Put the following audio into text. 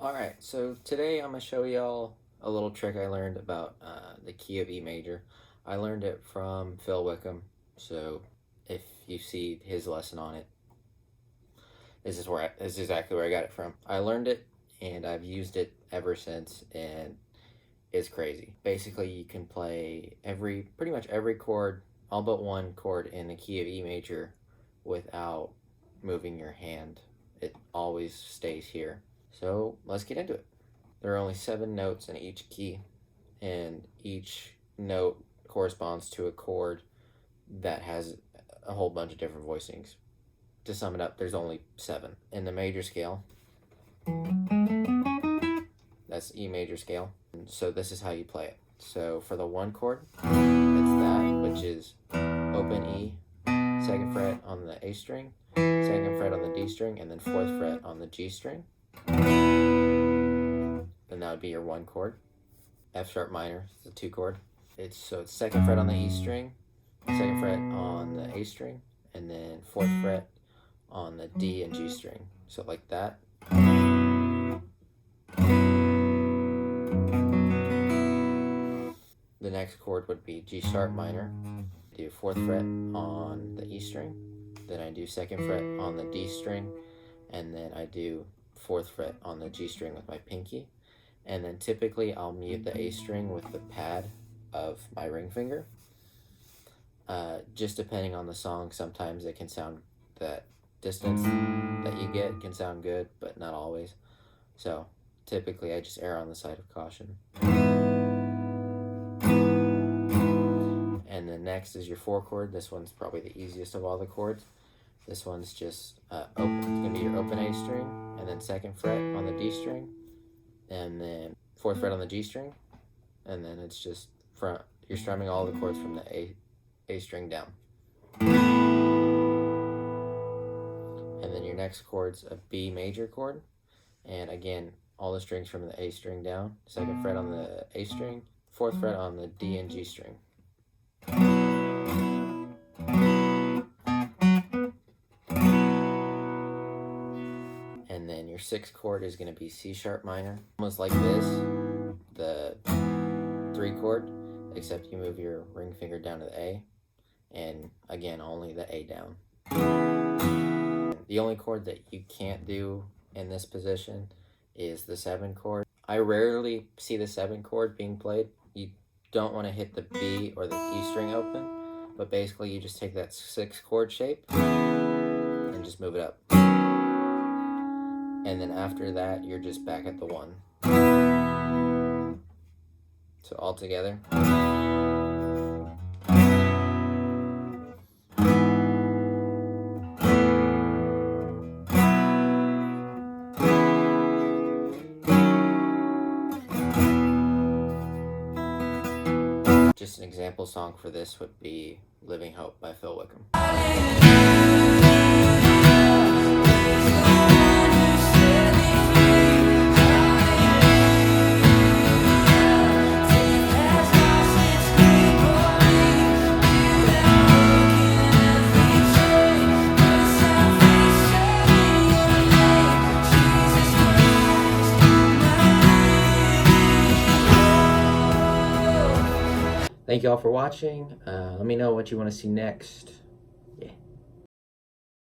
Alright, so today I'm going to show y'all a little trick I learned about the key of E major. I learned it from Phil Wickham, so if you see his lesson on it, this is exactly where I got it from. I learned it and I've used it ever since, and it's crazy. Basically, you can play pretty much every chord, all but one chord in the key of E major without moving your hand. It always stays here. So let's get into it. There are only 7 notes in each key, and each note corresponds to a chord that has a whole bunch of different voicings. To sum it up, there's only 7. In the major scale, that's E major scale. So this is how you play it. So for the 1 chord, it's that, which is open E, 2nd fret on the A string, 2nd fret on the D string, and then 4th fret on the G string. Then that would be your 1 chord. F sharp minor is the 2 chord. It's 2nd fret on the E string, 2nd fret on the A string, and then 4th fret on the D and G string. So like that. The next chord would be G sharp minor. Do 4th fret on the E string, then I do 2nd fret on the D string, and then I do 4th fret on the G string with my pinky. And then typically I'll mute the A string with the pad of my ring finger. Just depending on the song, sometimes it can sound, that distance that you get can sound good, but not always. So typically I just err on the side of caution. And then next is your 4 chord. This one's probably the easiest of all the chords. This one's just open. It's going to be your open A string, and then 2nd fret on the D string, and then 4th fret on the G string, and then it's just you're strumming all the chords from the A string down. And then your next chord's a B major chord, and again, all the strings from the A string down, 2nd fret on the A string, 4th fret on the D and G string. And then your 6th chord is going to be C sharp minor, almost like this, the 3 chord, except you move your ring finger down to the A, and again, only the A down. The only chord that you can't do in this position is the 7 chord. I rarely see the 7 chord being played. You don't want to hit the B or the E string open, but basically you just take that 6 chord shape and just move it up. And then after that, you're just back at the 1. So all together. Just an example song for this would be Living Hope by Phil Wickham. Thank you all for watching. Let me know what you want to see next.